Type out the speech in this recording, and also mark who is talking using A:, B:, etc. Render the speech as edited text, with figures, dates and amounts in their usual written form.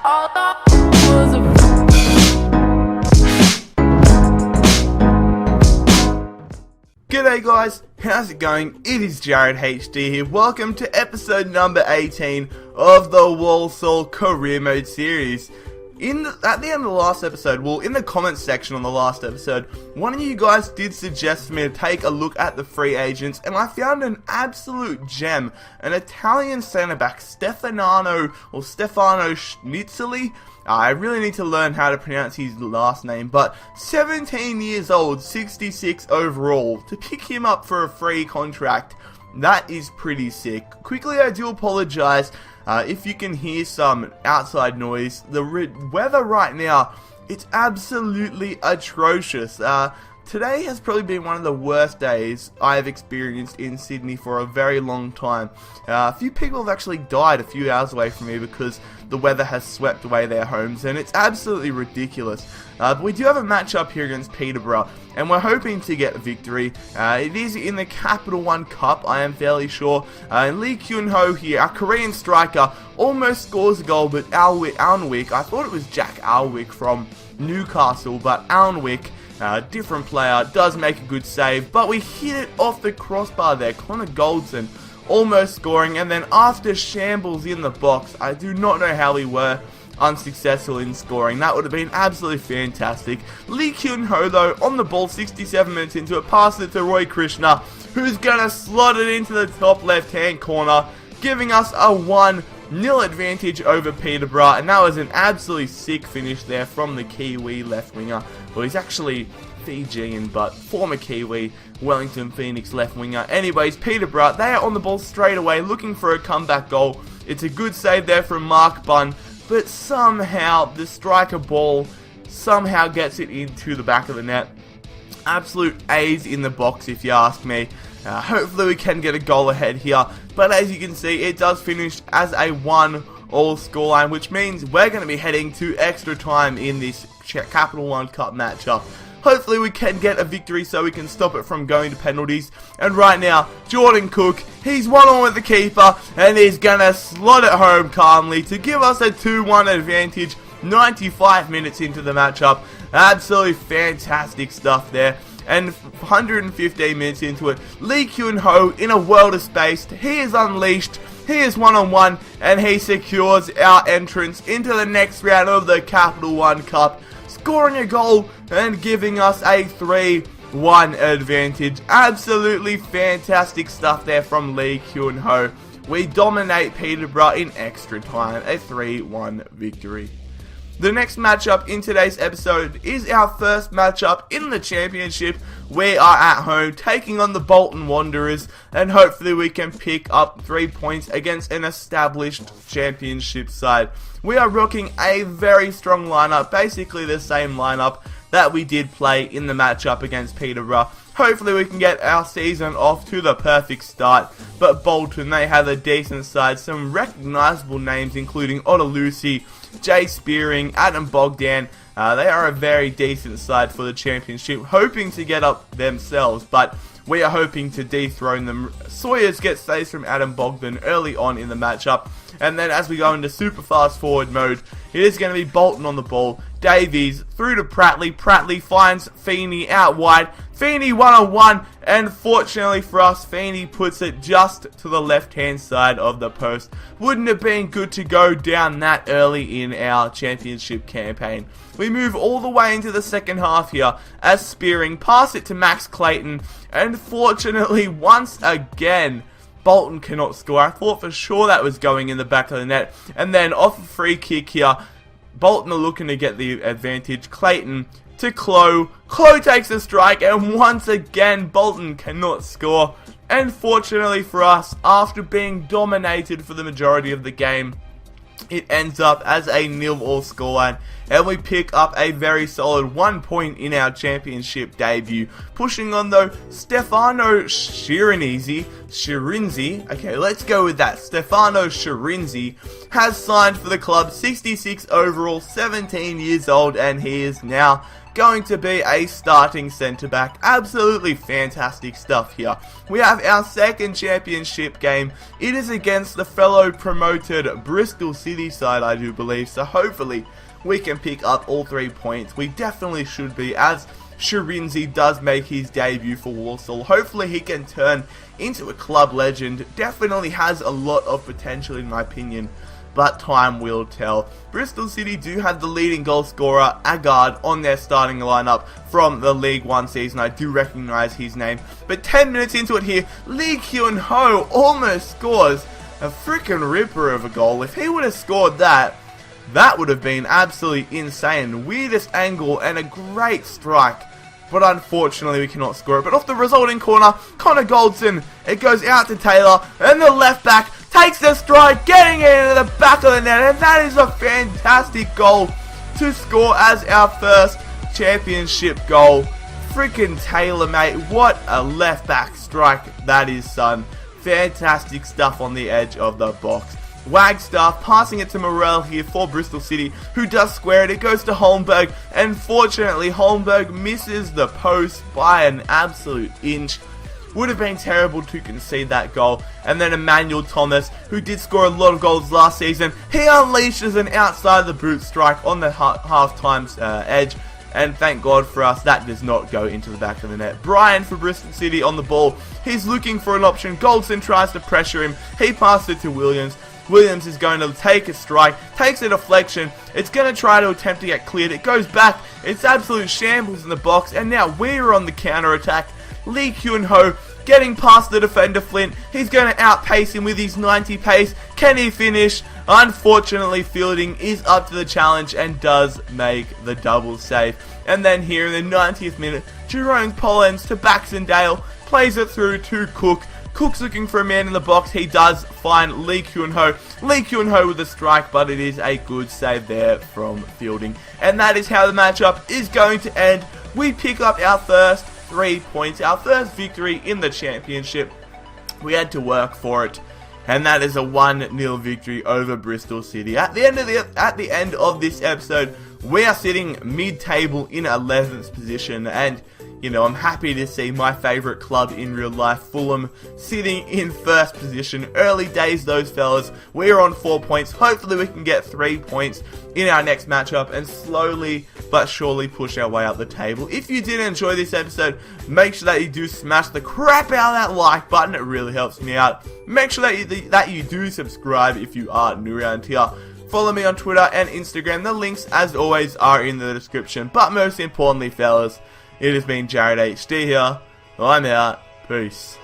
A: G'day guys, how's it going? It is JarradHD here. Welcome to episode number 18 of the Walsall Career Mode series. At the end of the last episode, well, in the comments section on the last episode, one of you guys did suggest for me to take a look at the free agents, and I found an absolute gem, an Italian centre-back, Stefano Schnitzeli. I really need to learn how to pronounce his last name, but 17 years old, 66 overall, to pick him up for a free contract, that is pretty sick. Quickly, I do apologise if you can hear some outside noise. The weather right now, it's absolutely atrocious. Today has probably been one of the worst days I have experienced in Sydney for a very long time. A few people have actually died a few hours away from me because the weather has swept away their homes, and it's absolutely ridiculous. But we do have a matchup here against Peterborough, and we're hoping to get a victory. It is in the Capital One Cup, I am fairly sure. Lee Kyun-ho here, our Korean striker, almost scores a goal, but Alnwick, I thought it was Jack Alnwick from Newcastle, but Alnwick, different player, does make a good save, but we hit it off the crossbar there. Connor Goldson almost scoring, and then after shambles in the box, I do not know how we were unsuccessful in scoring. That would have been absolutely fantastic. Lee Kyun-ho though, on the ball, 67 minutes into it, passes it to Roy Krishna, who's gonna slot it into the top left hand corner, giving us a 1-0 advantage over Peterborough, and that was an absolutely sick finish there from the Kiwi left winger. Well, he's actually Fijian, but former Kiwi, Wellington Phoenix left winger. Anyways, Peterborough, they are on the ball straight away, looking for a comeback goal. It's a good save there from Mark Bunn, but somehow the striker ball somehow gets it into the back of the net. Absolute A's in the box, if you ask me. Hopefully we can get a goal ahead here, but as you can see, it does finish as a 1-all scoreline, which means we're going to be heading to extra time in this Capital One Cup matchup. Hopefully we can get a victory so we can stop it from going to penalties. And right now, Jordan Cook, he's one-on with the keeper, and he's going to slot it home calmly to give us a 2-1 advantage 95 minutes into the matchup. Absolutely fantastic stuff there. And 115 minutes into it, Lee Kyun-ho in a world of space, he is unleashed, he is one-on-one, and he secures our entrance into the next round of the Capital One Cup, scoring a goal and giving us a 3-1 advantage. Absolutely fantastic stuff there from Lee Kyun-ho. We dominate Peterborough in extra time, a 3-1 victory. The next matchup in today's episode is our first matchup in the championship. We are at home taking on the Bolton Wanderers, and hopefully we can pick up 3 points against an established championship side. We are rocking a very strong lineup, basically the same lineup that we did play in the matchup against Peterborough. Hopefully we can get our season off to the perfect start, but Bolton, they have a decent side, some recognisable names including Ottalusi, Jay Spearing, Adam Bogdan. They are a very decent side for the championship, hoping to get up themselves, but we are hoping to dethrone them. Sawyers gets saves from Adam Bogdan early on in the matchup, and then as we go into super fast forward mode, it is going to be Bolton on the ball. Davies through to Pratley. Pratley finds Feeney out wide. Feeney one-on-one, and fortunately for us, Feeney puts it just to the left-hand side of the post. Wouldn't have been good to go down that early in our championship campaign. We move all the way into the second half here as Spearing pass it to Max Clayton, and fortunately once again Bolton cannot score. I thought for sure that was going in the back of the net, and then off a free kick here, Bolton are looking to get the advantage. Clayton to Clough. Clough takes a strike, and once again Bolton cannot score. And fortunately for us, after being dominated for the majority of the game, it ends up as a 0-all scoreline, and we pick up a very solid 1 point in our championship debut. Pushing on though, Stefano Shirinzi, okay, let's go with that. Stefano Shirinzi has signed for the club, 66 overall, 17 years old, and he is now going to be a starting centre back. Absolutely fantastic stuff here. We have our second championship game. It is against the fellow promoted Bristol City side, I do believe, so hopefully we can pick up all 3 points. We definitely should be, as Shirinzi does make his debut for Walsall. Hopefully he can turn into a club legend. Definitely has a lot of potential in my opinion, but time will tell. Bristol City do have the leading goal scorer, Agard, on their starting lineup from the League 1 season. I do recognise his name. But 10 minutes into it here, Lee Kyun-ho almost scores a freaking ripper of a goal. If he would have scored that, that would have been absolutely insane. Weirdest angle and a great strike. But unfortunately we cannot score it. But off the resulting corner, Connor Goldson, it goes out to Taylor, and the left back takes the strike, getting it into the back of the net, and that is a fantastic goal to score as our first championship goal. Freaking Taylor, mate, what a left back strike that is, son. Fantastic stuff on the edge of the box. Wagstaff passing it to Morel here for Bristol City, who does square it. It goes to Holmberg, and fortunately Holmberg misses the post by an absolute inch. Would have been terrible to concede that goal. And then Emmanuel Thomas, who did score a lot of goals last season, he unleashes an outside the boot strike on the half-time edge. And thank God for us, that does not go into the back of the net. Brian for Bristol City on the ball. He's looking for an option. Goldson tries to pressure him. He passes it to Williams. Williams is going to take a strike, takes a deflection, it's going to try to attempt to get cleared, it goes back, it's absolute shambles in the box, and now we're on the counter attack. Lee Kyun-ho getting past the defender Flint, he's going to outpace him with his 90 pace, can he finish? Unfortunately Fielding is up to the challenge and does make the double save. And then here in the 90th minute, Jerome Pollens to Baxendale, plays it through to Cook. Cook's looking for a man in the box. He does find Lee Kyun-ho. Lee Kyun-ho with a strike, but it is a good save there from Fielding. And that is how the matchup is going to end. We pick up our first 3 points, our first victory in the championship. We had to work for it. And that is a 1-0 victory over Bristol City. At the end of this episode, we are sitting mid-table in 11th position, and you know, I'm happy to see my favourite club in real life, Fulham, sitting in first position. Early days, those fellas. We're on 4 points. Hopefully we can get 3 points in our next matchup and slowly but surely push our way up the table. If you did enjoy this episode, make sure that you do smash the crap out of that like button. It really helps me out. Make sure that you do subscribe if you are new around here. Follow me on Twitter and Instagram. The links, as always, are in the description. But most importantly, fellas, it has been JarradHD here. I'm out. Peace.